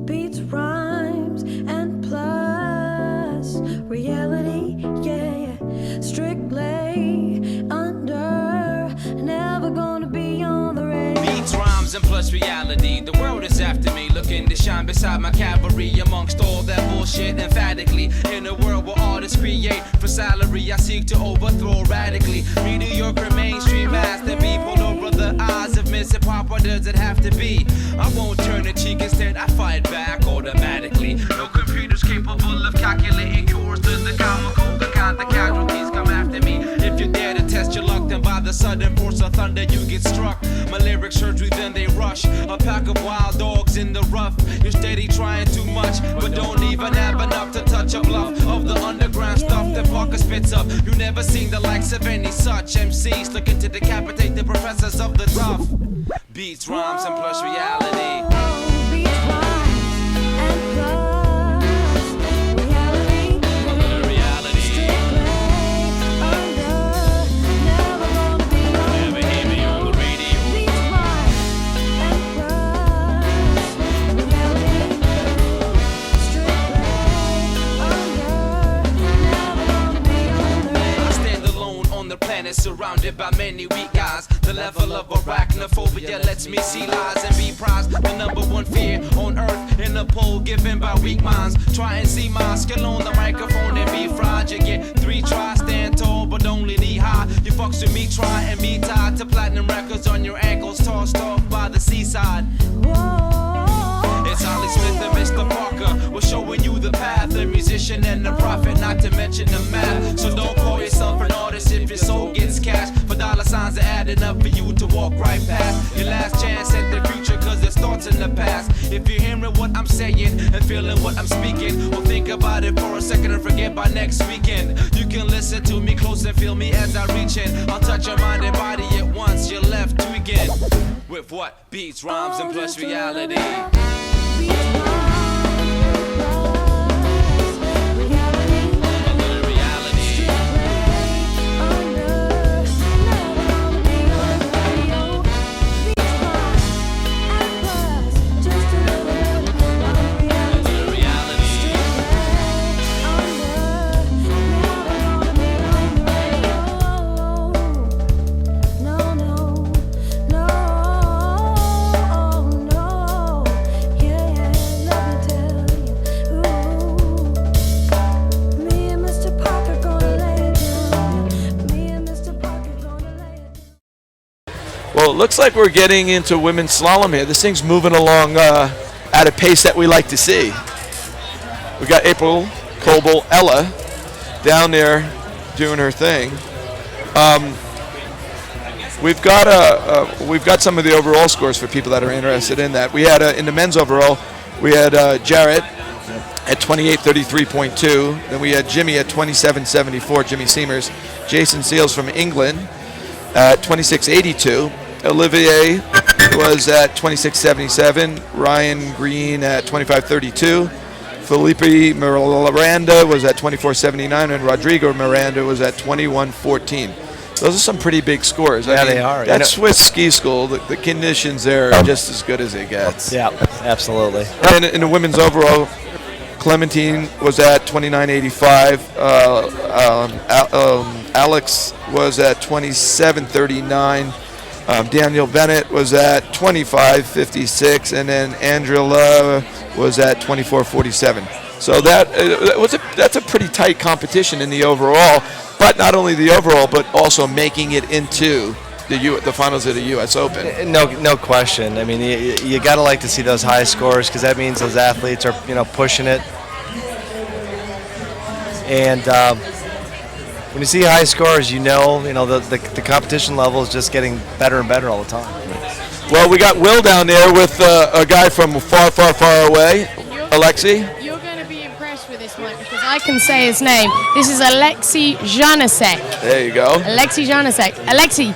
beats rhymes and plus reality, yeah, strictly under, never gonna be on the radio. Beats rhymes and plus reality, the world is after me, looking to shine beside my cavalry amongst all that bullshit emphatically. In a world where artists create for salary, I seek to overthrow radically. Mediocre mainstream mass that be pulled over the eyes of Miss Hip-Hop. What does it have to be? I won't turn a cheek, instead I fight back automatically. No computers capable of calculating cures to the comical, the kind of casualties come after me. If you dare to test your luck, then by the sudden force of thunder you get struck. My lyric surgery, then they rush. A pack of wild dogs in the rough. You're steady trying too much, but don't even have enough to touch a bluff of the underground stuff that Parker spits up. You never seen the likes of any such MCs looking to decapitate the professors of the tough. Beats, rhymes, and plus reality. Surrounded by many weak eyes, the level of arachnophobia lets me see lies and be prized. The number one fear on earth in a poll given by weak minds. Try and see my skill on the microphone and be fried. You get 3 tries, stand tall but only knee high. You fucks with me, try and be tied to platinum records on your ankles, tossed off by the seaside. It's Ollie Smith and Mr. Parker. We're showing you the path, the musician and the prophet, not to mention the math. So don't call yourself an artist if your soul gets cash. For dollar signs are adding up for you to walk right past. Your last chance at the future, cause it starts in the past. If you're hearing what I'm saying and feeling what I'm speaking, or think about it for a second and forget by next weekend. You can listen to me close and feel me as I reach in. I'll touch your mind and body at once, you're left tweaking. With what? Beats, rhymes, and plus reality. Well, it looks like we're getting into women's slalom here. This thing's moving along at a pace that we like to see. We got April Coble, Ella, down there doing her thing. We've got some of the overall scores for people that are interested in that. We had in the men's overall, we had Jarrett at 28:33.2. Then we had Jimmy at 27:74. Jimmy Seamers, Jason Seals from England at 26:82. Olivier was at 26:77. Ryan Green at 25:32. Felipe Miranda was at 24:79, and Rodrigo Miranda was at 21:14. Those are some pretty big scores. Yeah, they are. That Swiss ski school, the conditions there are just as good as it gets. Yeah, absolutely. And in the women's overall, Clementine was at 29:85. Alex was at 27:39. Daniel Bennett was at 25:56, and then Angela was at 24:47. So that's a pretty tight competition in the overall. But not only the overall, but also making it into the finals of the U.S. Open. No question. I mean, you gotta like to see those high scores because that means those athletes are pushing it. And when you see high scores, the competition level is just getting better and better all the time. Well, we got Will down there with a guy from far, far, far away, Alexei. You're going to be impressed with this one because I can say his name. This is Alexei Janasek. There you go. Alexei Janasek. Alexei,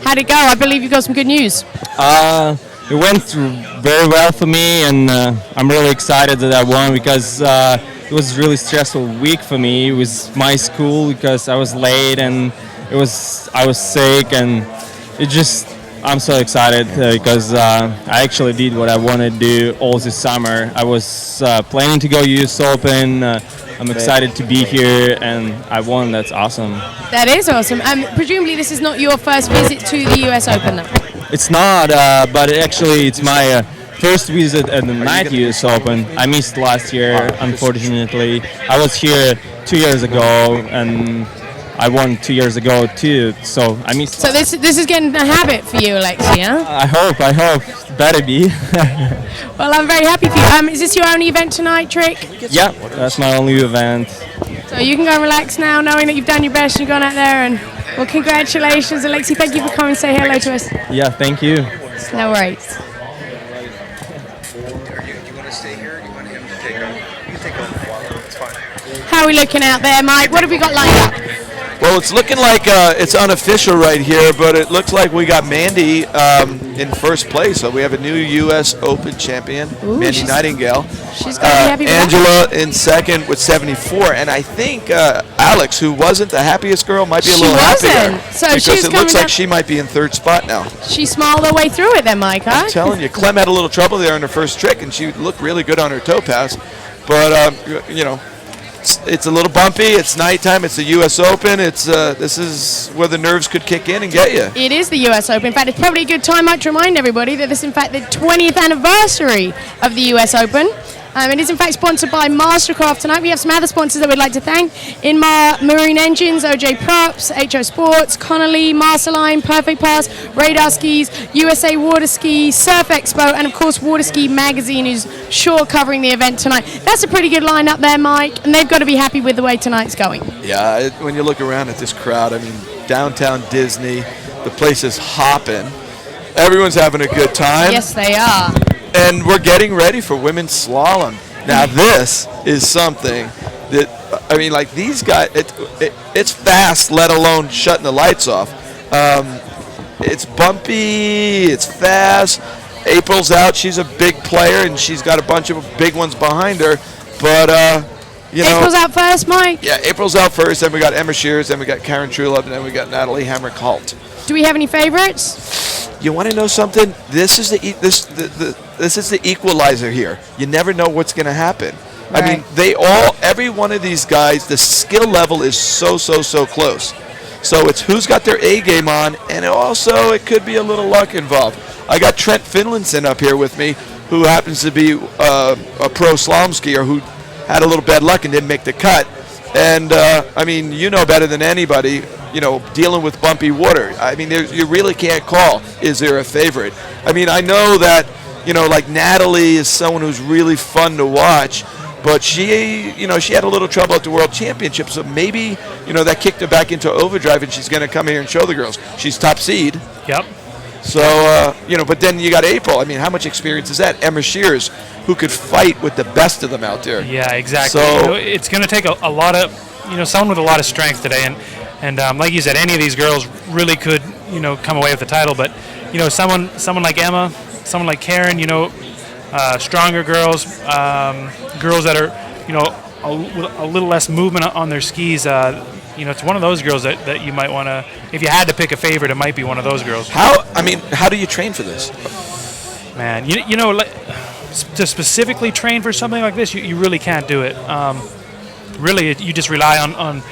how'd it go? I believe you got some good news. It went through very well for me, and I'm really excited that I won because it was a really stressful week for me. It was my school because I was late and I was sick, and it just I'm so excited because I actually did what I wanted to do all this summer. I was planning to go US Open. I'm excited to be here, and I won. That's awesome. That is awesome. Presumably this is not your first visit to the US Open, though. It's not, but actually it's my first visit at the night US Open. I missed last year, unfortunately. I was here 2 years ago, and I won 2 years ago too, so I missed. So this is getting a habit for you, Alexi, huh? I hope. Better be. Well, I'm very happy for you. Is this your only event tonight, Trick? Yeah, that's my only event. So you can go and relax now, knowing that you've done your best and you've gone out there. And well, congratulations, Alexi. Thank you for coming and say hello to us. Yeah, thank you. No worries. You want to stay here? Or you want him to take over? You can take over. It's fine. How are we looking out there, Mike? What have we got lined up? Well, it's looking like it's unofficial right here, but it looks like we got Mandy in first place. So we have a new U.S. Open champion, Mandy Nightingale. She's going to be happy with that. Angela in second with 74, and I think Alex, who wasn't the happiest girl, might be a little happier. So because she's it looks coming like she might be in third spot now. She smiled her way through it then, Mike, huh? I'm telling you, Clem had a little trouble there on her first trick, and she looked really good on her toe pass. But, you know, it's a little bumpy. It's nighttime. It's the U.S. Open. It's this is where the nerves could kick in and get you. It is the US Open. In fact, it's probably a good time, Mike, to remind everybody that this is, in fact, the 20th anniversary of the US Open. It is, in fact, sponsored by Mastercraft tonight. We have some other sponsors that we'd like to thank. Inmar Marine Engines, OJ Props, HO Sports, Connolly, Marceline, Perfect Pass, Radar Skis, USA Water Ski, Surf Expo, and, of course, Water Ski Magazine, who's sure covering the event tonight. That's a pretty good lineup there, Mike, and they've got to be happy with the way tonight's going. Yeah, when you look around at this crowd, I mean, downtown Disney, the place is hopping. Everyone's having a good time. Yes, they are. And we're getting ready for women's slalom. Now this is something that, I mean, like these guys, it's fast, let alone shutting the lights off. It's bumpy, it's fast. April's out, she's a big player, and she's got a bunch of big ones behind her. But, you know. April's out first, Mike. Yeah, April's out first, then we got Emma Shears, then we got Karen Trulop, and then we got Natalie Hamrick-Holt. Do we have any favorites? You want to know something? This is the equalizer here. You never know what's going to happen. Right. I mean, every one of these guys, the skill level is so close. So it's who's got their A game on, and also it could be a little luck involved. I got Trent Finlinson up here with me, who happens to be a pro slalom skier who had a little bad luck and didn't make the cut. And I mean, you know better than anybody, you know, dealing with bumpy water. I mean, you really can't call, is there a favorite? I mean, I know that, you know, like Natalie is someone who's really fun to watch, but she, you know, she had a little trouble at the World Championship, so maybe, you know, that kicked her back into overdrive, and she's going to come here and show the girls. She's top seed. Yep. So, you know, but then you got April. I mean, how much experience is that? Emma Shears, who could fight with the best of them out there. Yeah, exactly. So, you know, it's going to take a lot of, you know, someone with a lot of strength today. And like you said, any of these girls really could, you know, come away with the title. But, you know, someone like Emma, someone like Karen, you know, stronger girls, girls that are, you know, with a little less movement on their skis. You know, it's one of those girls that you might want to, if you had to pick a favorite, it might be one of those girls. How do you train for this? Man, you know, to specifically train for something like this, you really can't do it. Really, you just rely on,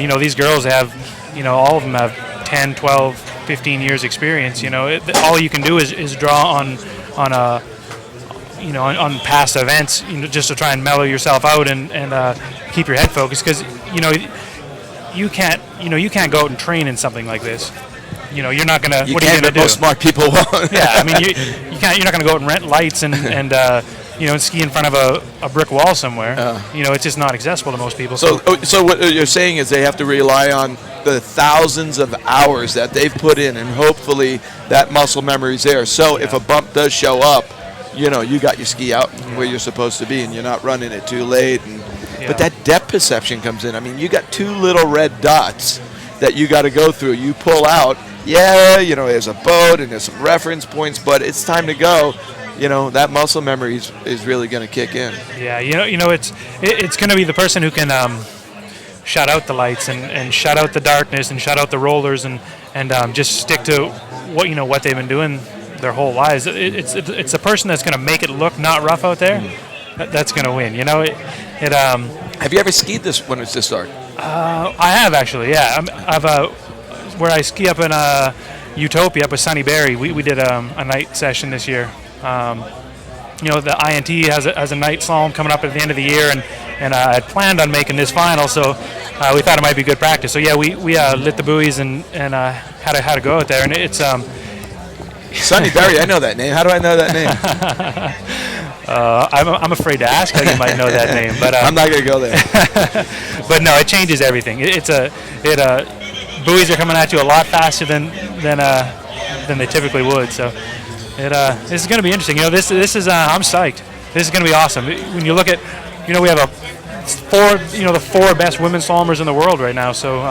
you know, these girls have, you know, all of them have 10, 12, 15 years experience. You know, all you can do is draw on past events, you know, just to try and mellow yourself out and keep your head focused, because, you know, you can't go out and train in something like this. You know, you're not gonna. What are you gonna do? Most smart people won't. Yeah, I mean, you can't. You're not gonna go out and rent lights and you know, and ski in front of a brick wall somewhere. You know, it's just not accessible to most people. So what you're saying is they have to rely on the thousands of hours that they've put in, and hopefully that muscle memory's there. So if a bump does show up, you know, you got your ski out where you're supposed to be, and you're not running it too late. But that depth perception comes in. I mean, you got two little red dots that you got to go through. You pull out, yeah, you know, there's a boat and there's some reference points, but it's time to go. You know, that muscle memory is really going to kick in. Yeah, you know, it's going to be the person who can shut out the lights and shut out the darkness and shut out the rollers and just stick to what they've been doing their whole lives. It's a person that's going to make it look not rough out there. That's going to win. Have you ever skied this when it's this dark? I have actually. Yeah, I've where I ski up in Utopia up with Sunny Berry. We did a night session this year. The INT has a night slalom coming up at the end of the year, and I had planned on making this final, so we thought it might be good practice. So yeah, we lit the buoys and had a go out there, and it's Sunny Berry. I know that name. How do I know that name? I'm afraid to ask how you might know that name, but I'm not gonna go there. But no, it changes everything. Buoys are coming at you a lot faster than they typically would. So this is going to be interesting. This is I'm psyched. This is going to be awesome. When you look at, we have the four best women slalomers in the world right now. So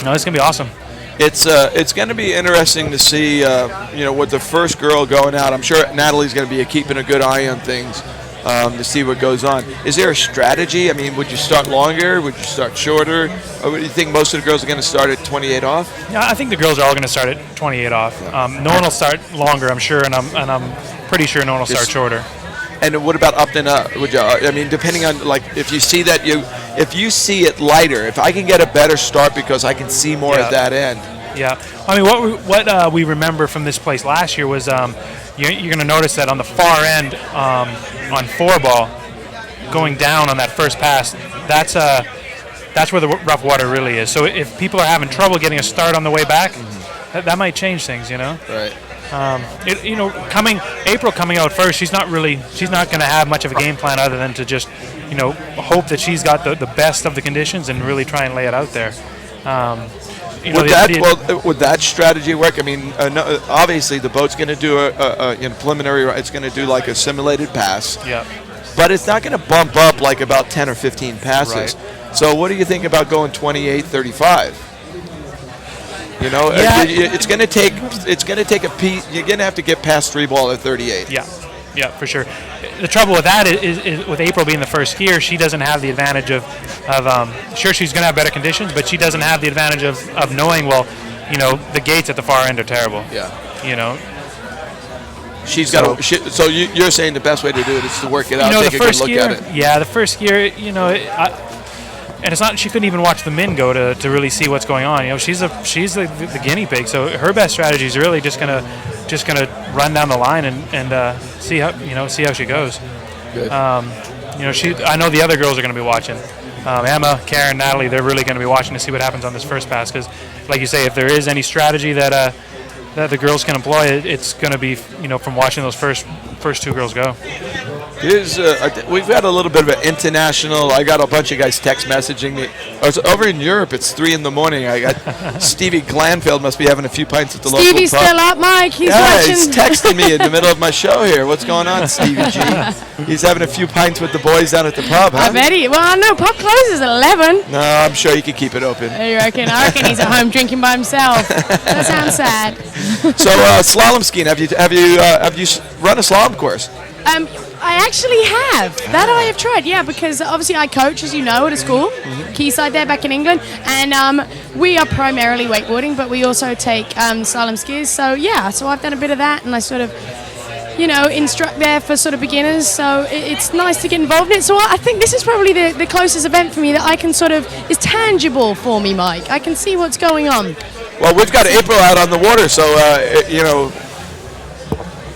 it's going to be awesome. It's going to be interesting to see with the first girl going out. I'm sure Natalie's going to be keeping a good eye on things to see what goes on. Is there a strategy? I mean, would you start longer? Would you start shorter? Or do you think most of the girls are going to start at 28 off? Yeah, I think the girls are all going to start at 28 off. No one will start longer, I'm sure, and I'm pretty sure no one will start shorter. And what about up and up? Would you? I mean, depending on if you see that if you see it lighter, if I can get a better start because I can see more at that end. Yeah, I mean, what we remember from this place last year was you're going to notice that on the far end on 4-ball, going down on that first pass, that's where the rough water really is. So if people are having trouble getting a start on the way back, that might change things. Right. April coming out first, she's not going to have much of a game plan other than to just, hope that she's got the best of the conditions and really try and lay it out there. Would that strategy work? I mean, obviously the boat's going to do a preliminary. It's going to do like a simulated pass. Yeah. But it's not going to bump up like about 10 or 15 passes. Right. So what do you think about going 28, 35? It's going to take a piece. You're going to have to get past 3-ball at 38. Yeah, for sure. The trouble with that is with April being the first skier, she doesn't have the advantage of sure, she's going to have better conditions, but she doesn't have the advantage of knowing, the gates at the far end are terrible. Yeah. She's got to. So you're saying the best way to do it is to work it out, take a good look at it. Yeah, the first year, and it's not. She couldn't even watch the men go to really see what's going on. She's the guinea pig. So her best strategy is really just gonna run down the line and see how she goes. Good. I know the other girls are going to be watching. Emma, Karen, Natalie, they're really going to be watching to see what happens on this first pass because, like you say, if there is any strategy that the girls can employ, it's going to be from watching those first two girls go. We've got a little bit of an international. I got a bunch of guys text messaging me. Over in Europe, it's 3 a.m. I got Stevie Glanfield must be having a few pints at the local pub. Stevie's still up, Mike. He's watching. He's texting me in the middle of my show here. What's going on, Stevie G? He's having a few pints with the boys down at the pub, huh? I bet he. Well, no, pub closes at 11. No, I'm sure he could keep it open. You reckon? I reckon he's at home drinking by himself. That sounds sad. So slalom skiing. Have you run a slalom course? I actually have. That I have tried, yeah, because obviously I coach, as you know, at a school, Quayside there back in England, and we are primarily wakeboarding, but we also take slalom skis. So I've done a bit of that, and I sort of, instruct there for sort of beginners. So it's nice to get involved in it. So I think this is probably the closest event for me that I can sort of is tangible for me, Mike. I can see what's going on. Well, we've got April out on the water, so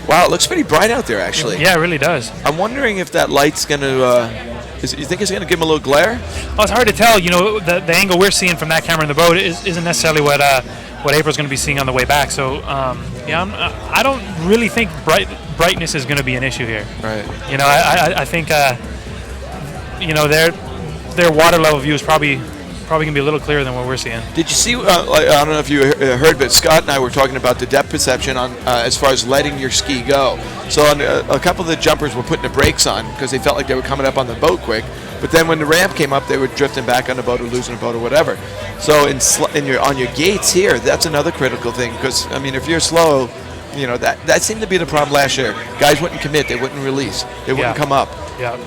wow, it looks pretty bright out there, actually. Yeah, it really does. I'm wondering if that light's going to... you think it's going to give him a little glare? Well, it's hard to tell. The angle we're seeing from that camera in the boat isn't necessarily what April's going to be seeing on the way back. So, I don't really think brightness is going to be an issue here. Right. I think, their water level view is probably going to be a little clearer than what we're seeing. Did you see, I don't know if you heard, but Scott and I were talking about the depth perception on as far as letting your ski go. So on a couple of the jumpers were putting the brakes on because they felt like they were coming up on the boat quick. But then when the ramp came up, they were drifting back on the boat or losing the boat or whatever. So on your gates here, that's another critical thing because, if you're slow, that seemed to be the problem last year. Guys wouldn't commit. They wouldn't release. They wouldn't come up. Yeah.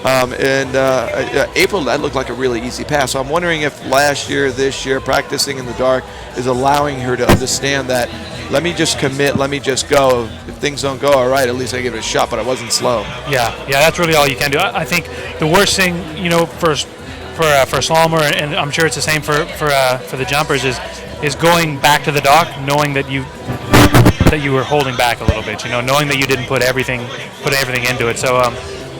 April, that looked like a really easy pass. So I'm wondering if this year, practicing in the dark is allowing her to understand that let me just commit, let me just go. If things don't go all right, at least I give it a shot, but I wasn't slow. Yeah, that's really all you can do. I think the worst thing, for a slalomer, and I'm sure it's the same for the jumpers, is going back to the dock knowing that you were holding back a little bit. Knowing that you didn't put everything into it. So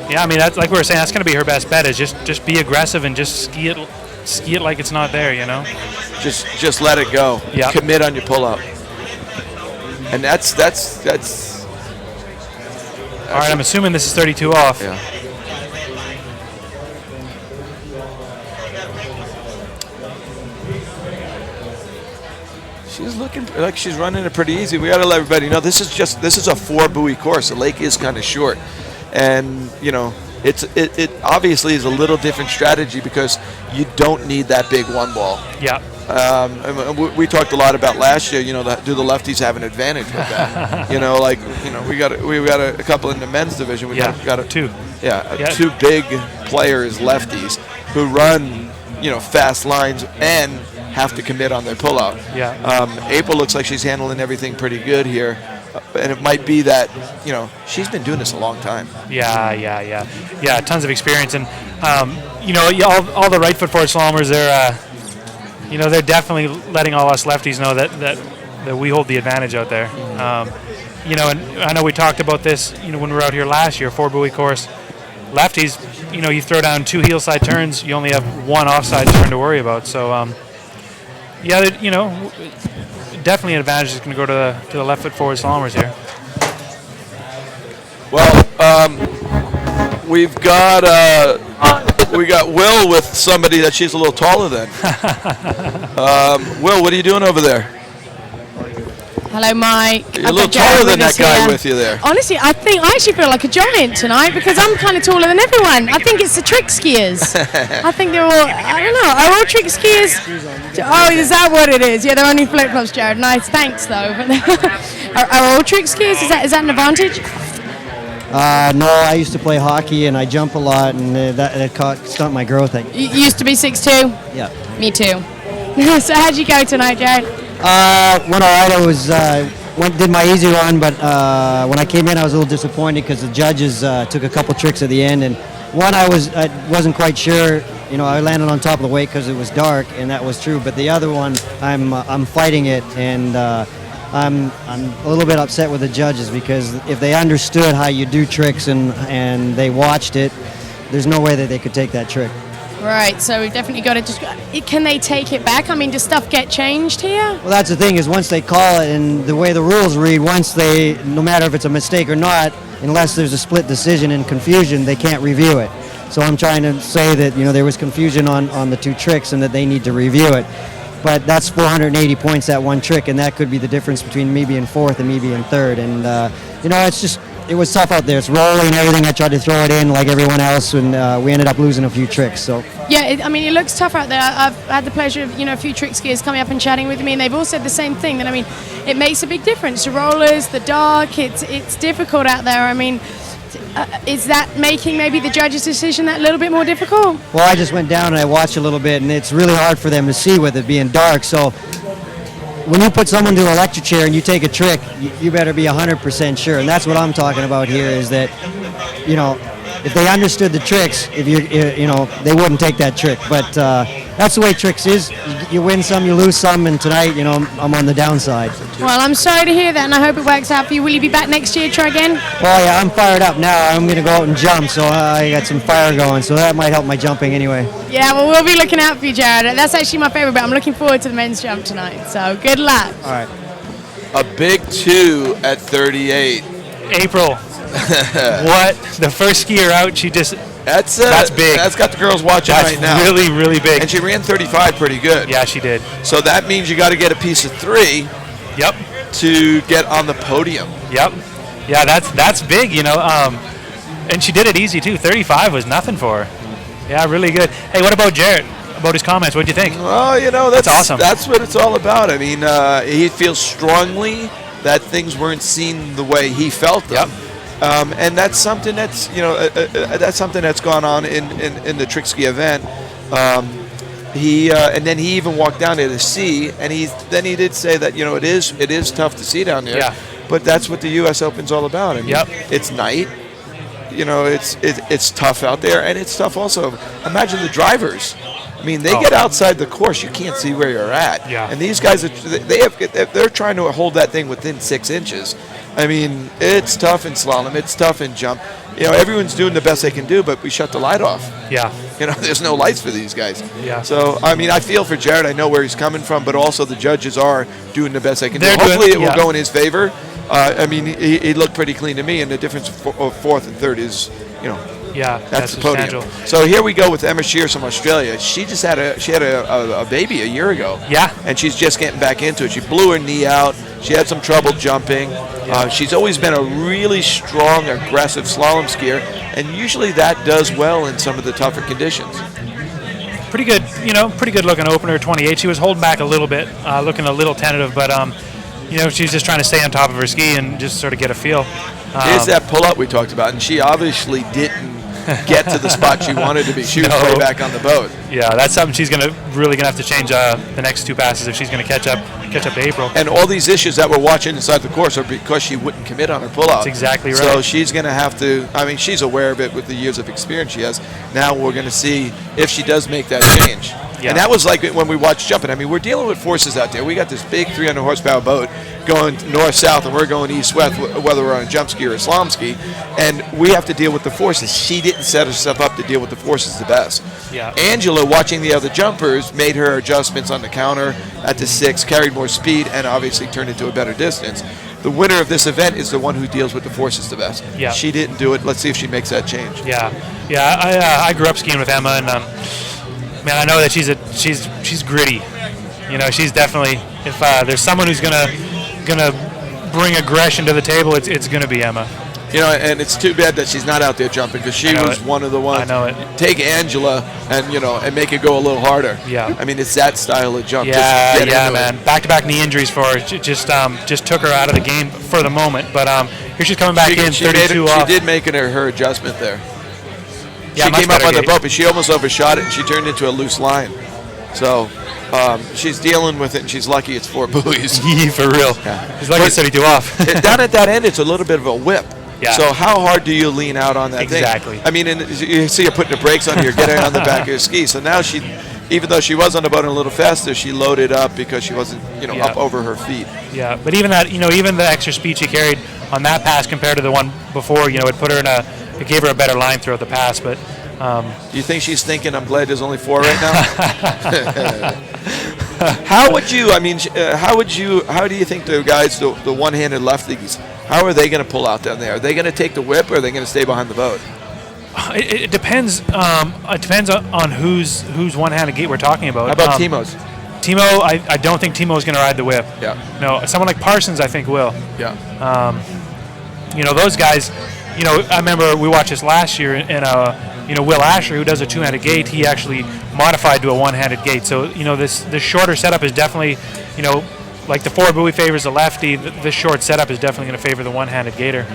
yeah, I mean, that's like we were saying. That's going to be her best bet. Is just be aggressive and just ski it like it's not there. Just let it go. Yeah. Commit on your pull up. And that's. All right, I'm assuming this is 32 off. Yeah. She's looking like she's running it pretty easy. We got to let everybody know this is a 4 buoy course. The lake is kind of short, and it obviously is a little different strategy because you don't need that big one ball. Yeah. And we talked a lot about last year. Do the lefties have an advantage with that? We got a couple in the men's division. We got two. Two big players, lefties, who run fast lines and have to commit on their pull-out. Yeah. April looks like she's handling everything pretty good here, and it might be that she's been doing this a long time. Yeah. Tons of experience, and all the right foot forward slalomers, they're definitely letting all us lefties know that we hold the advantage out there. And I know we talked about this, when we were out here last year, 4 buoy course. Lefties, you throw down 2 heel side turns, you only have 1 offside turn to worry about. So, definitely an advantage is going to go to the left foot forward slalomers here. Well, we got Will with somebody that she's a little taller than. Will, what are you doing over there? Hello, Mike. You're a little taller than that guy with you there. Honestly, I actually feel like a giant tonight because I'm kind of taller than everyone. I think it's the trick skiers. I think they're all, I don't know, are all trick skiers? Oh, is that what it is? Yeah, they're only flip-flops, Jared. Nice, thanks, though. Are all trick skiers? Is that an advantage? No, I used to play hockey and I jump a lot, and that stumped my growth. You used to be 6'2"? Yeah. Me too. So how'd you go tonight, Jared? Went all right. I did my easy run, but when I came in, I was a little disappointed because the judges took a couple tricks at the end, and one I wasn't quite sure. I landed on top of the weight because it was dark, and that was true. But the other one, I'm fighting it, and I'm a little bit upset with the judges because if they understood how you do tricks and they watched it, there's no way that they could take that trick. Right, so we've definitely got to can they take it back? I mean, does stuff get changed here? Well, that's the thing is once they call it and the way the rules read, no matter if it's a mistake or not, unless there's a split decision and confusion, they can't review it. So I'm trying to say that, there was confusion on the 2 tricks and that they need to review it. But that's 480 points, that one trick, and that could be the difference between me being 4th and me being 3rd. And, it was tough out there. It's rolling and everything. I tried to throw it in like everyone else, and we ended up losing a few tricks. So yeah, it looks tough out there. I've had the pleasure of a few trick skiers coming up and chatting with me, and they've all said the same thing. That it makes a big difference. The rollers, the dark, it's difficult out there. Is that making maybe the judge's decision that little bit more difficult? Well, I just went down and I watched a little bit, and it's really hard for them to see with it being dark. So when you put someone to an electric chair and you take a trick, you better be 100% sure. And that's what I'm talking about here is that, if they understood the tricks, they wouldn't take that trick. But that's the way tricks is. You win some, you lose some, and tonight, I'm on the downside. Well, I'm sorry to hear that, and I hope it works out for you. Will you be back next year, try again? Well, yeah, I'm fired up now. I'm going to go out and jump, so I got some fire going, so that might help my jumping anyway. Yeah, well, we'll be looking out for you, Jared. That's actually my favorite, but I'm looking forward to the men's jump tonight, so good luck. All right. A big 2 at 38. April. What? The first skier out, she just... That's big. That's got the girls watching That's right now. Really, really big. And she ran 35 pretty good. Yeah, she did. So that means you got to get a piece of 3. Yep. To get on the podium. Yep. Yeah, that's big, and she did it easy too. 35 was nothing for her. Yeah, really good. Hey, what about Jarrett? About his comments, what do you think? Well, that's awesome. That's what it's all about. He feels strongly that things weren't seen the way he felt them. Yep. And that's something that's that's something that's gone on in the trick ski event. and then he even walked down there to see, and he did say that it is tough to see down there. Yeah. But that's what the U.S. Open's all about. I mean, Yep. it's night. It's tough out there, and it's tough also. Imagine the drivers. I mean, they get outside the course, you can't see where you're at. Yeah. And these guys, they're trying to hold that thing within 6 inches. I mean, it's tough in slalom. It's tough in jump. Everyone's doing the best they can do, but we shut the light off. Yeah. There's no lights for these guys. Yeah. So, I mean, I feel for Jared. I know where he's coming from, but also the judges are doing the best they can do. Hopefully it will go in his favor. I mean, he looked pretty clean to me, and the difference of fourth and third is, Yeah, that's the podium. substantial. So here we go with Emma Shears from Australia. She just had a baby a year ago. Yeah. And she's just getting back into it. She blew her knee out. She had some trouble jumping. She's always been a really strong, aggressive slalom skier, and usually that does well in some of the tougher conditions. Pretty good, pretty good looking opener, 28. She was holding back a little bit, looking a little tentative, but she's just trying to stay on top of her ski and just sort of get a feel. Here's that pull-up we talked about, and she obviously didn't get to the spot she wanted to be. She was way back on the boat. Yeah, that's something she's really gonna have to change the next two passes if she's gonna catch up to April. And all these issues that we're watching inside the course are because she wouldn't commit on her pull-out. That's exactly right. So she's going to have to. I mean, she's aware of it with the years of experience she has. Now we're going to see if she does make that change. Yeah. And that was like when we watched jumping. I mean, we're dealing with forces out there. We got this big 300 horsepower boat going north-south, and we're going east-west, whether we're on a jump ski or a slalom ski, and we have to deal with the forces. She didn't set herself up to deal with the forces the best. Yeah. Angela, watching the other jumpers, made her adjustments on the counter at the 6, carried more speed, and obviously turned into a better distance. The winner of this event is the one who deals with the forces the best. Yeah. She didn't do it. Let's see if she makes that change. Yeah. I grew up skiing with Emma, and man, I know that she's gritty. She's definitely, if there's someone who's gonna bring aggression to the table, it's gonna be Emma. And it's too bad that she's not out there jumping, because she was one of the ones. I know it. Take Angela and make it go a little harder. Yeah. I mean, it's that style of jump. Yeah, Just get into man. it. Back-to-back knee injuries for her. Just took her out of the game for the moment. But here she's coming back in, 32 off. She did make her adjustment there. Yeah, she much came up better on the gauge. boat, but she almost overshot it, and she turned into a loose line. So she's dealing with it, and she's lucky it's 4 buoys. For real. Yeah. She's lucky it's 32 off. Down at that end, it's a little bit of a whip. Yeah. So how hard do you lean out on that Exactly. thing? I mean, and you see her putting the brakes on, you're getting on the back of her ski. So now even though she was on the boat a little faster, she loaded up because she wasn't, up over her feet. Yeah, but even that, even the extra speed she carried on that pass compared to the one before, it put her it gave her a better line throughout the pass. But do you think she's thinking, I'm glad there's only 4 right now? How do you think the guys, the one-handed lefties, how are they going to pull out down there? Are they going to take the whip, or are they going to stay behind the boat? it depends. It depends on whose one-handed gate we're talking about. How about Timo's? Timo, I don't think Timo's going to ride the whip. Yeah. No, someone like Parsons, I think, will. Yeah. Those guys. I remember we watched this last year, and Will Asher, who does a two-handed gate, he actually modified to a one-handed gate. So this shorter setup is definitely, like the 4 buoy favors the lefty. This short setup is definitely going to favor the one-handed gator.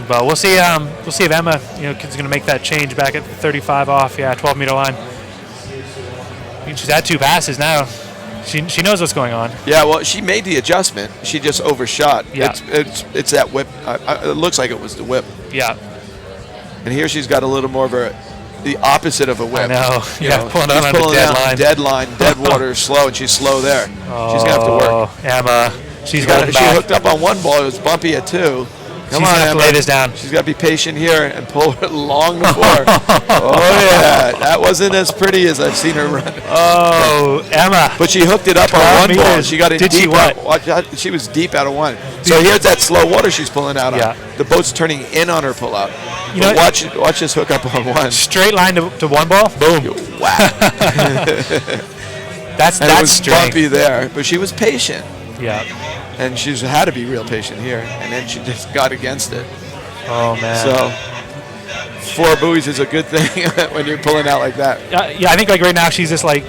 But we'll see. We'll see if Emma, is going to make that change back at 35 off. 12-meter line. I mean, she's had 2 passes now. She knows what's going on. Yeah, well, she made the adjustment. She just overshot. Yeah. It's that whip. It looks like it was the whip. Yeah. And here she's got a little more of the opposite of a whip. I know. Pulling she's on pulling a dead out line. Dead line, dead water, slow, and she's slow there. She's going to have to work. Emma. She hooked up on 1 ball. It was bumpy at 2. Come on, Emma. Emma. Lay this down. She's got to be patient here and pull it long the 4. Oh, yeah. That wasn't as pretty as I've seen her run. Oh, Emma. But she hooked it up on 1 ball. She got it Did deep. she what? She was deep out of 1. So here's that slow water she's pulling out Yeah. on. The boat's turning in on her pull out. Watch this hook up on 1. Straight line to 1 ball. Boom. Whack. That's And it was strength. bumpy there, but she was patient. Yeah. And she's had to be real patient here, and then she just got against it. Oh man. So 4 buoys is a good thing when you're pulling out like that. I think like right now she's just like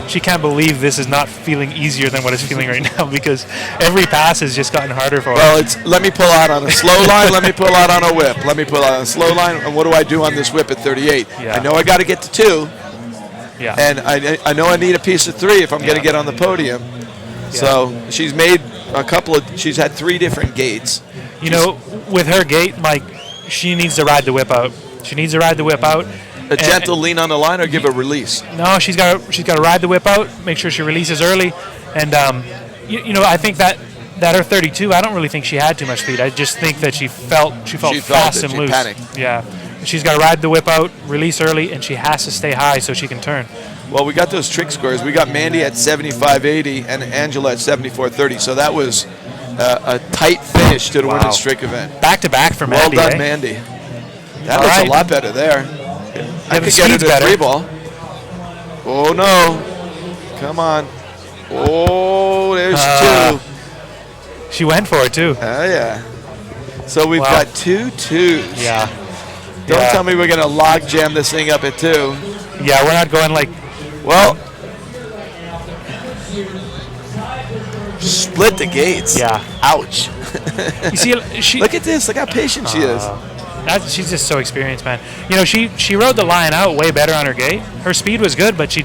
she can't believe this is not feeling easier than what it's feeling right now because every pass has just gotten harder for her. Well, it's let me pull out on a slow line, let me pull out on a whip, let me pull out on a slow line, and what do I do on this whip at 38? Yeah. I know I got to get to 2, Yeah. And I know I need a piece of 3 if I'm going to get on the podium. So she's made she's had 3 different gates. You know, with her gait, Mike, she needs to ride the whip out. She needs to ride the whip out. A gentle lean on the line or give a release? No, she's got to ride the whip out, make sure she releases early. And, you know, I think that her 32, I don't really think she had too much speed. I just think that she felt fast and loose. Panicked. Yeah. She's got to ride the whip out, release early, and she has to stay high so she can turn. Well, we got those trick scores. We got Mandy at 75.80 and Angela at 74.30. So that was a tight finish to the women's streak event. Back to back for Mandy. Well done, Mandy. That looks a lot better there. I could get her to 3 ball. Oh no! Come on! Oh, there's 2. She went for it too. Oh yeah. So we've got 2 2s. Yeah. Don't tell me we're gonna log jam this thing up at 2. Yeah, we're not going like. Well, split the gates. Yeah. Ouch. You see, look at this. Look how patient she is. She's just so experienced, man. You know, she rode the line out way better on her gate. Her speed was good, but she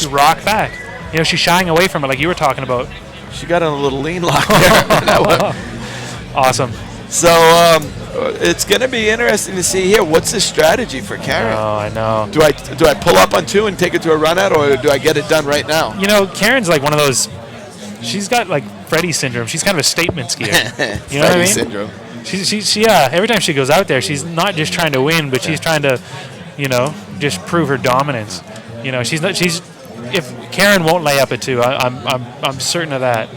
rocked back. You know, she's shying away from it, like you were talking about. She got on a little lean lock there. Awesome. So it's going to be interesting to see here. What's the strategy for Karen? Oh, I know. Do I pull up on 2 and take it to a run out, or do I get it done right now? You know, Karen's like one of those. She's got like Freddie syndrome. She's kind of a statement skier. You know what I mean? Syndrome. She every time she goes out there, she's not just trying to win, but she's trying to, you know, just prove her dominance. You know, if Karen won't lay up at 2, I'm certain of that.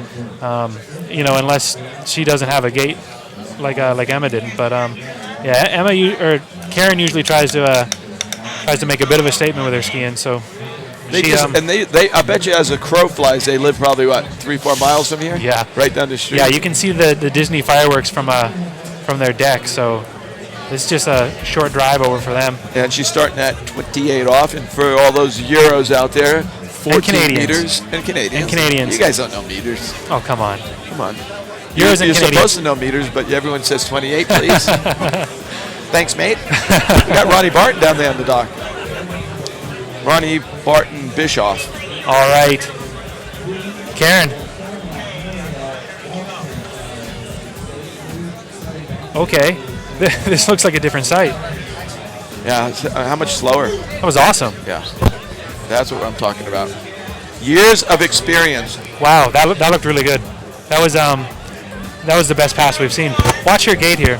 You know, unless she doesn't have a gate like Emma didn't. But Karen usually tries to make a bit of a statement with her skiing. So. They I bet you as a crow flies, they live probably, 3-4 miles from here? Yeah. Right down the street? Yeah, you can see the Disney fireworks from their deck, so it's just a short drive over for them. And she's starting at 28 off, and for all those Euros out there, 14 meters. And Canadians. You guys don't know meters. Oh, come on. Come on. You're supposed to know meters, but everyone says 28, please. Thanks, mate. We got Ronnie Barton down there on the dock. Ronnie Barton Bischoff. All right. Karen. Okay. This looks like a different sight. Yeah, how much slower? That was awesome. Yeah. That's what I'm talking about. Years of experience. Wow, that looked really good. That was the best pass we've seen. Watch her gate here.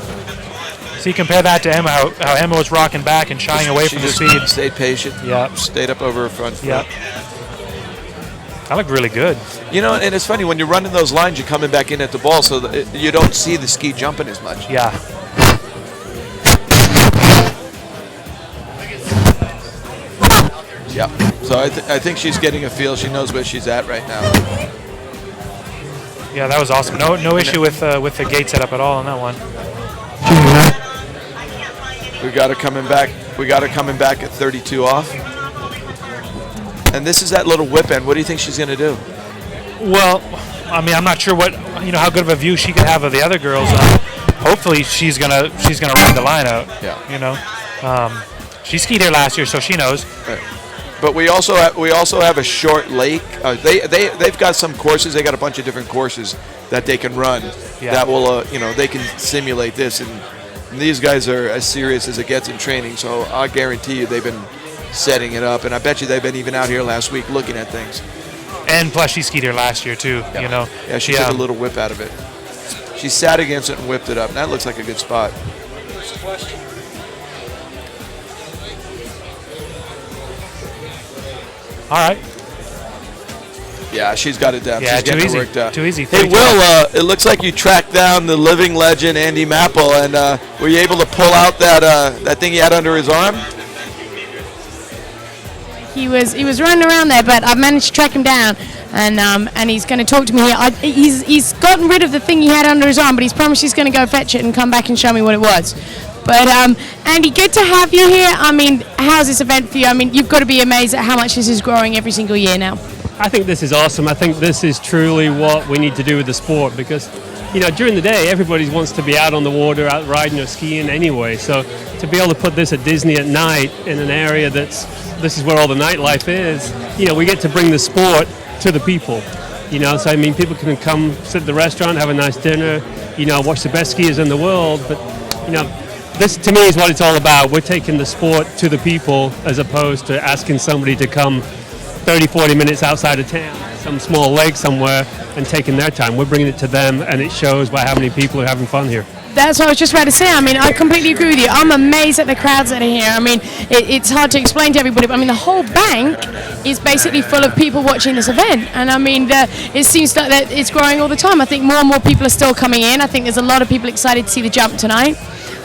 See, compare that to Emma, how Emma was rocking back and shying away from the speed. Stayed patient. Yeah. Stayed up over her front foot. Yeah. That looked really good. You know, and it's funny, when you're running those lines, you're coming back in at the ball, so you don't see the ski jumping as much. Yeah. Yeah. So I think she's getting a feel. She knows where she's at right now. Yeah, that was awesome. No issue with the gate setup at all on that one. We got her coming back. At 32 off. And this is that little whip end. What do you think she's going to do? Well, I mean, I'm not sure how good of a view she could have of the other girls. Hopefully, she's gonna ride the line out. Yeah. You know, she skied here last year, so she knows. Right. But we also have a short lake. They've got some courses. They got a bunch of different courses that they can run. Yeah. That will they can simulate this, and these guys are as serious as it gets in training. So I guarantee you they've been setting it up, and I bet you they've been even out here last week looking at things. And plus, she skied here last year too. Yeah. You know. Yeah, she took a little whip out of it. She sat against it and whipped it up. And that looks like a good spot. All right. Yeah, she's got it down. Yeah, she's getting too easy. it worked out. Too easy. Hey, Will, it looks like you tracked down the living legend Andy Mapple, and were you able to pull out that thing he had under his arm? He was running around there, but I've managed to track him down, and he's going to talk to me here. He's gotten rid of the thing he had under his arm, but he's promised he's going to go fetch it and come back and show me what it was. But Andy, good to have you here. I mean, how's this event for you? I mean, you've got to be amazed at how much this is growing every single year now. I think this is awesome. I think this is truly what we need to do with the sport, because during the day, everybody wants to be out on the water, out riding or skiing anyway. So to be able to put this at Disney at night in an area this is where all the nightlife is, we get to bring the sport to the people. So I mean, people can come sit at the restaurant, have a nice dinner, watch the best skiers in the world. But, this to me is what it's all about. We're taking the sport to the people as opposed to asking somebody to come 30, 40 minutes outside of town, some small lake somewhere, and taking their time. We're bringing it to them, and it shows by how many people are having fun here. That's what I was just about to say. I mean, I completely agree with you. I'm amazed at the crowds that are here. I mean, it's hard to explain to everybody, but I mean, the whole bank is basically full of people watching this event. And I mean, it seems like that it's growing all the time. I think more and more people are still coming in. I think there's a lot of people excited to see the jump tonight.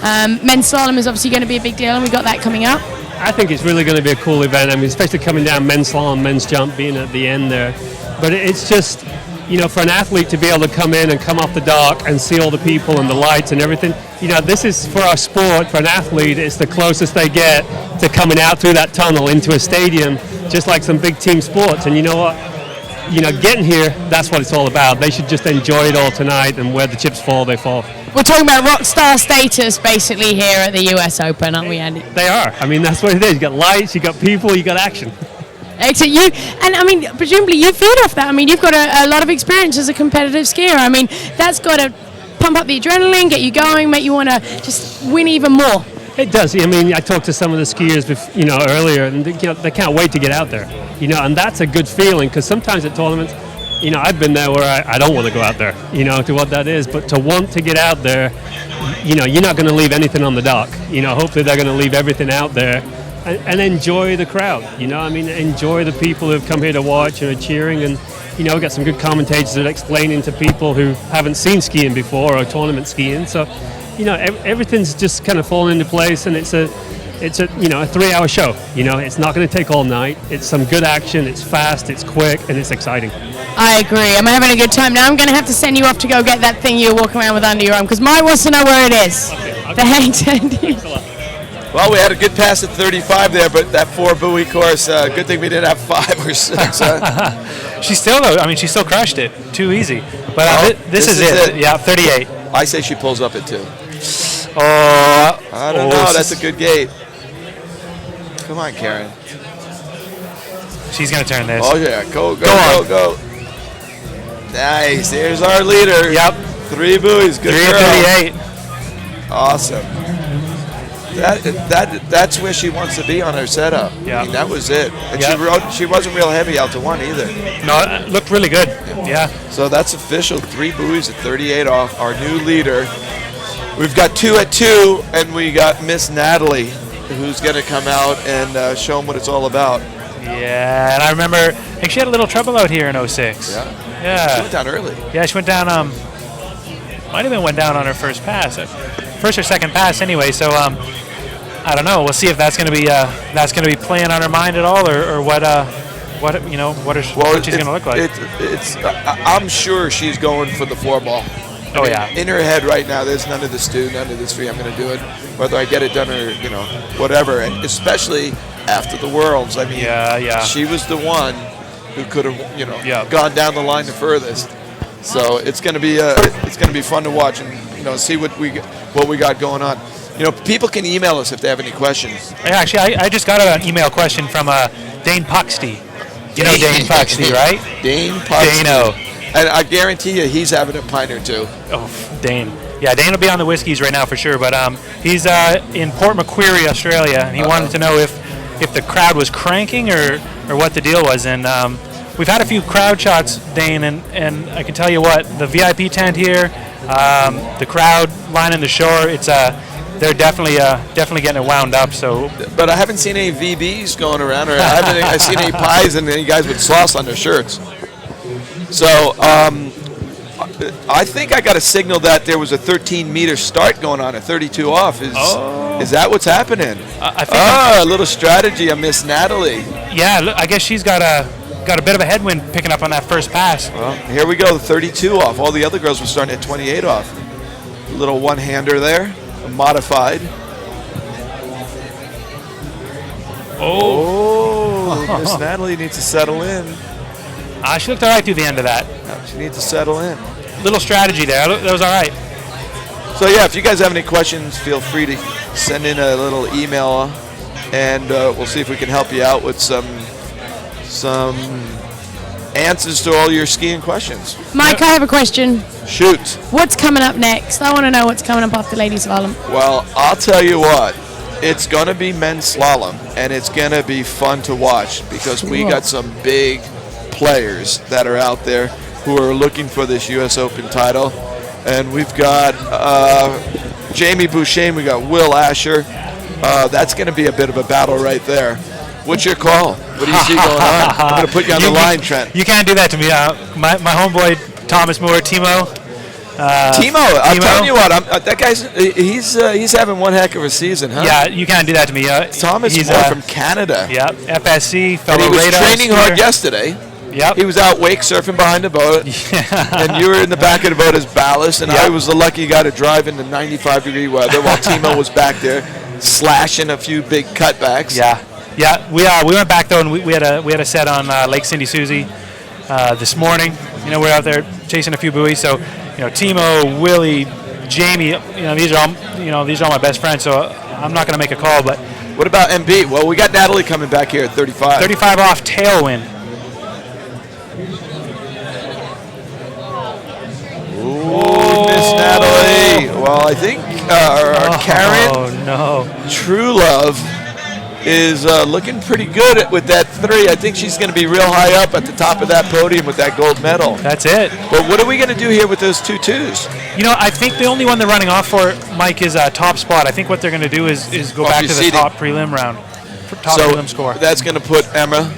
Men's slalom is obviously going to be a big deal, and we got that coming up. I think it's really going to be a cool event. I mean, especially coming down men's slalom, men's jump being at the end there. But it's just, for an athlete to be able to come in and come off the dock and see all the people and the lights and everything, this is for our sport, for an athlete, it's the closest they get to coming out through that tunnel into a stadium, just like some big team sports. And you know what? Getting here, that's what it's all about. They should just enjoy it all tonight, and where the chips fall, they fall. We're talking about rock star status basically here at the US Open, aren't we, Andy? They are. I mean, that's what it is. You got lights, you got people, you got action. Excellent. And I mean, presumably you feed off that. I mean, you've got a lot of experience as a competitive skier. I mean, that's got to pump up the adrenaline, get you going, make you want to just win even more. It does. I mean, I talked to some of the skiers, earlier, and they can't wait to get out there. And that's a good feeling, because sometimes at tournaments, I've been there where I don't want to go out there, to what that is. But to want to get out there, you're not going to leave anything on the dock. Hopefully they're going to leave everything out there and enjoy the crowd. Enjoy the people who have come here to watch and are cheering. And, we've got some good commentators that are explaining to people who haven't seen skiing before or tournament skiing. So, everything's just kind of falling into place, and it's a 3-hour show. It's not going to take all night. It's some good action. It's fast. It's quick, and it's exciting. I agree. I'm having a good time. Now I'm going to have to send you off to go get that thing you were walking around with under your arm, because Mike wants to know where it is. Okay. Thanks, Andy. Well, we had a good pass at 35 there, but that 4-buoy course, good thing we didn't have 5 or 6. She still crushed it. Too easy. But this is it. Yeah, 38. I say she pulls up at 2. I don't know. That's a good gate. Come on, Karen. She's going to turn this. Oh, yeah. Go. Nice. Here's our leader. Yep. 3 buoys. Good 3 girl. 38. Awesome. That's where she wants to be on her setup. Yeah. I mean, that was it. And Yep. she wasn't real heavy out to 1 either. No, it looked really good. Yeah. So that's official. 3 buoys at 38 off. Our new leader. We've got 2 at 2, and we got Miss Natalie, who's going to come out and show them what it's all about. Yeah, and I remember, I think she had a little trouble out here in 06. Yeah. She went down early. Yeah, she went down, might have been went down on her first pass. First or second pass anyway, so I don't know. We'll see if that's going to be playing on her mind at all, or what she's going to look like. I'm sure she's going for the 4-ball. Yeah. In her head right now, there's none of this do, none of this free. I'm going to do it, whether I get it done or whatever. And especially after the Worlds, I mean, she was the one who could have gone down the line the furthest. So it's going to be fun to watch and see what we got going on. People can email us if they have any questions. Actually, I just got an email question from Dane Puxty. You know Dane Puxty, right? Dane Puxty. Dano. And I guarantee you he's having a pint or two. Oh, Dane. Yeah, Dane will be on the whiskeys right now for sure, but he's in Port Macquarie, Australia, and he wanted to know if the crowd was cranking or what the deal was. And we've had a few crowd shots, Dane, and I can tell you what, the VIP tent here, the crowd lining the shore, they're definitely getting it wound up. So, but I haven't seen any VBs going around, or I've seen any pies and any guys with sauce on their shirts. So I think I got a signal that there was a 13-meter start going on at 32 off. Is that what's happening? I think a little strategy of Miss Natalie. Yeah, I guess she's got a bit of a headwind picking up on that first pass. Well, here we go, 32 off. All the other girls were starting at 28 off. A little one-hander there, modified. Miss Natalie needs to settle in. She looked all right through the end of that. She needs to settle in. little strategy there. That was all right. So yeah, if you guys have any questions, feel free to send in a little email, and we'll see if we can help you out with some answers to all your skiing questions. Mike, I have a question. Shoot. What's coming up next? I want to know what's coming up after ladies slalom. Well, I'll tell you what. It's going to be men's slalom, and it's going to be fun to watch because we got some big players that are out there who are looking for this U.S. Open title. And we've got Jamie Boucher, we got Will Asher. That's going to be a bit of a battle right there. What's your call? What do you see going on? I'm going to put you on the line, Trent. You can't do that to me. My homeboy, Thomas Moore, Timo. Timo, I'm telling you what, that guy's he's having one heck of a season, huh? Yeah, you can't do that to me. Thomas Moore from Canada. Yeah, FSC, And fellow he was radar training skier. hard yesterday. Yep. He was out wake surfing behind the boat, and you were in the back of the boat as ballast, and I was the lucky guy to drive in the 95-degree weather while Timo was back there slashing a few big cutbacks. Yeah. We went back though, and we had a set on Lake Cindy Susie this morning. You know, we're out there chasing a few buoys. So, you know, Timo, Willie, Jamie. You know, these are all my best friends. So I'm not going to make a call, but what about MB? Well, we got Natalie coming back here at 35. 35 off tailwind. Ooh, Miss Natalie. Well, I think Karen True Love is looking pretty good with that 3. I think she's going to be real high up at the top of that podium with that gold medal. That's it. But what are we going to do here with those 2 2s? You know, I think the only one they're running off for, Mike, is a top spot. I think what they're going to do is go back to the top prelim round, prelim score. That's going to put Emma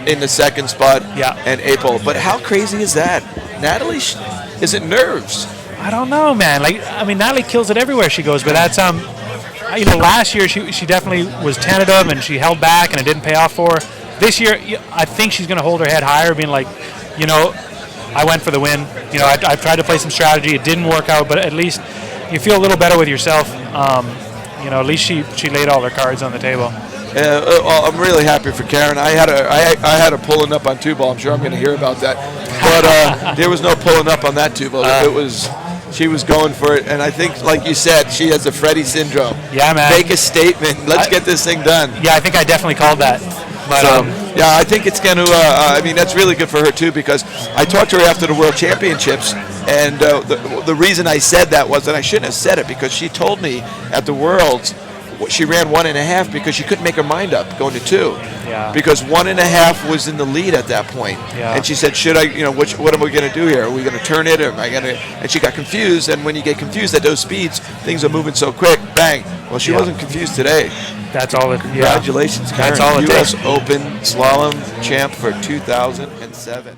in the 2nd spot and April. But how crazy is that? Natalie, is it nerves? I don't know, man. Like, I mean, Natalie kills it everywhere she goes, but that's you know, last year she definitely was tentative and she held back and it didn't pay off for her. This year, I think she's going to hold her head higher, being like, you know, I went for the win. You know, I tried to play some strategy. It didn't work out, but at least you feel a little better with yourself. You know, at least she laid all her cards on the table. I'm really happy for Karen. I had her pulling up on 2-ball. I'm sure I'm going to hear about that. But there was no pulling up on that 2-ball. She was going for it, and I think, like you said, she has the Freddie syndrome. Yeah, man. Make a statement. Let's get this thing done. Yeah, I think I definitely called that. But, yeah, I think it's going to. I mean, that's really good for her too, because I talked to her after the World Championships, and the reason I said that was that I shouldn't have said it, because she told me at the Worlds she ran 1.5 because she couldn't make her mind up going to 2. Yeah. Because 1.5 was in the lead at that point. Yeah. And she said, "Should I? You know, what am we going to do here? Are we going to turn it? Or am I going to?" And she got confused. And when you get confused at those speeds, things are moving so quick. Bang! Well, she wasn't confused today. That's all. Congratulations, Karen. That's all it U.S. takes. Open slalom champ for 2007.